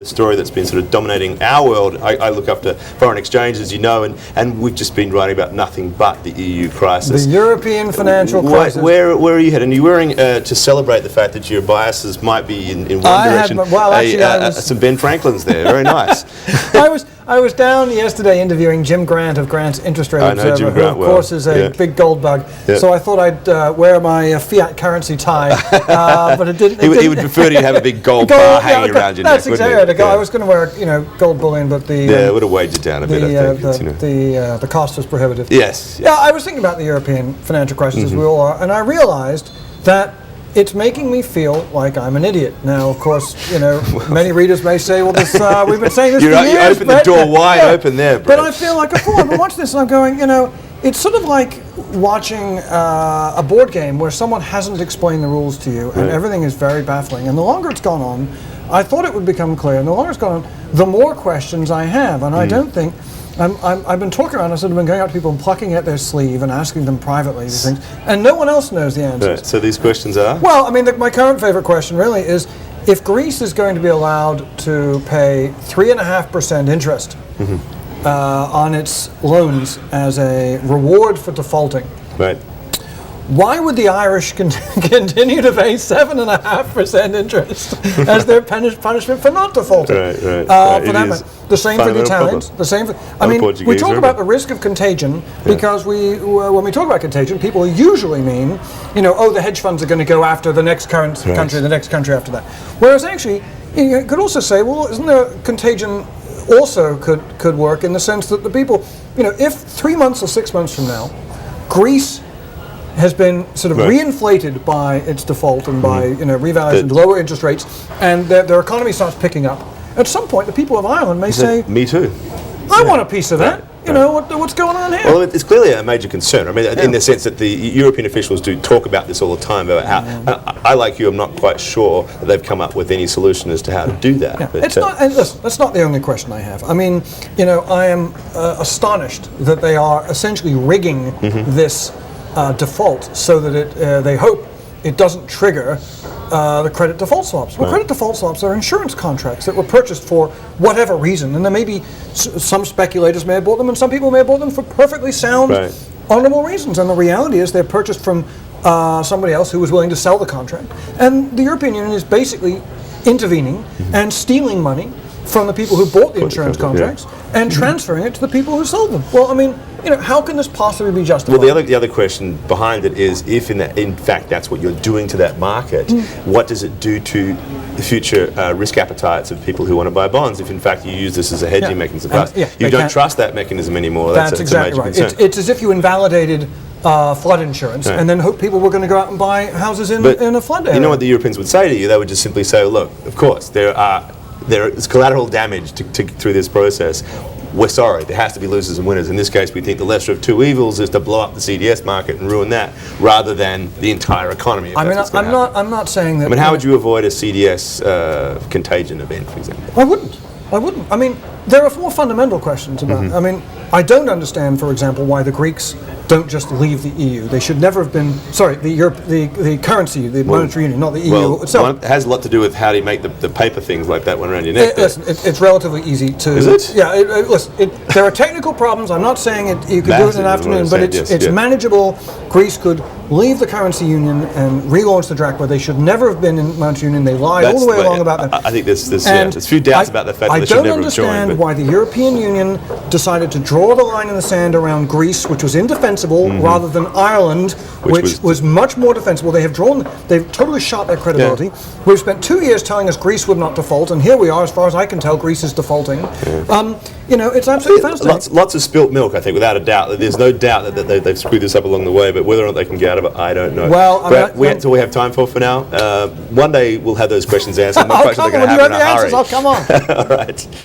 story that's been sort of dominating our world. I look after foreign exchange, as you know, and we've just been writing about nothing but the EU crisis. The European financial crisis. Where are you headed? And you're wearing, to celebrate the fact that your biases might be in one direction, some Ben Franklins there. Very nice. I was down yesterday interviewing Jim Grant of Grant's Interest Rate Observer, Jim who Grant, of course is a big gold bug. Yeah. So I thought I'd wear my fiat currency tie, but it didn't. He would prefer you to have a big gold bar hanging around your neck. That's exactly right. I was going to wear gold bullion, but it would have weighed you down a bit. I think the cost was prohibitive. Yes. Yeah, I was thinking about the European financial crisis, as we all are, and I realized that it's making me feel like I'm an idiot. Now, of course, many readers may say, well, we've been saying this for years. You opened the door wide open there, Brett. But I feel like a fool. I've been watching this and I'm going, it's sort of like watching a board game where someone hasn't explained the rules to you and everything is very baffling. And the longer it's gone on, I thought it would become clear, and the longer it's gone on, the more questions I have. And I don't think... I've been talking around, I've sort of been going out to people and plucking at their sleeve and asking them privately these things, and no one else knows the answers. Right. So these questions are? Well, I mean, my current favorite question really is, if Greece is going to be allowed to pay 3.5% interest on its loans as a reward for defaulting, right, why would the Irish continue to pay 7.5% interest as their punishment for not defaulting? Right. For that matter. The same for the Italians. The same for. I mean, we talk about the risk of contagion because when we talk about contagion, people usually mean, the hedge funds are going to go after the next country, the next country after that. Whereas actually, you could also say, well, isn't there contagion also could work in the sense that the people, if 3 months or 6 months from now, Greece has been sort of reinflated by its default and by revaluation, lower interest rates, and their economy starts picking up. At some point, the people of Ireland may say, "Me too. I want a piece of that." What's going on here? Well, it's clearly a major concern. I mean, in the sense that the European officials do talk about this all the time, about how, I, like you, am not quite sure that they've come up with any solution as to how to do that. Yeah. It's not, and listen, that's not the only question I have. I mean, I am astonished that they are essentially rigging this default so that they hope it doesn't trigger the credit default swaps. Well, credit default swaps are insurance contracts that were purchased for whatever reason, and there may be some speculators may have bought them, and some people may have bought them for perfectly sound, honorable reasons. And the reality is they're purchased from somebody else who was willing to sell the contract. And the European Union is basically intervening and stealing money from the people who bought the insurance contracts and transferring it to the people who sold them. Well, I mean, how can this possibly be justified? Well, the other question behind it is, if in fact that's what you're doing to that market, what does it do to the future risk appetites of people who want to buy bonds? If in fact you use this as a hedging mechanism, you don't trust that mechanism anymore. That's exactly right. It's as if you invalidated flood insurance and then hope people were going to go out and buy houses in a flood area. You know what the Europeans would say to you? They would just simply say, look, of course, there is collateral damage through this process. We're sorry, there has to be losers and winners. In this case, we think the lesser of two evils is to blow up the CDS market and ruin that, rather than the entire economy. I'm not saying that. I mean, how would you avoid a CDS contagion event, for example? I wouldn't. I mean, there are more fundamental questions about it. I mean, I don't understand, for example, why the Greeks don't just leave the EU. They should never have been, the currency, the monetary union, not the EU itself. It has a lot to do with how do you make the paper things like that one around your neck. Listen, it's relatively easy to... Is it? Yeah, there are technical problems. I'm not saying you could do it in an afternoon, but it's manageable. Greece could leave the currency union and relaunch the drachma. They should never have been in monetary union. They lied all the way along about that. I think there's a few doubts about the fact that they should never have joined. I don't understand why the European Union decided to draw the line in the sand around Greece, which was indefensible, rather than Ireland, which was much more defensible. They've totally shot their credibility. We've spent 2 years telling us Greece would not default, and here we are, as far as I can tell, Greece is defaulting. It's absolutely fascinating. Lots of spilt milk, I think, without a doubt. There's no doubt that they've screwed this up along the way, but whether or not they can get out of it, I don't know. Well, that's all we have time for now. One day we'll have those questions answered. I'm not quite sure they're going to happen in a hurry. I'll come on. All right.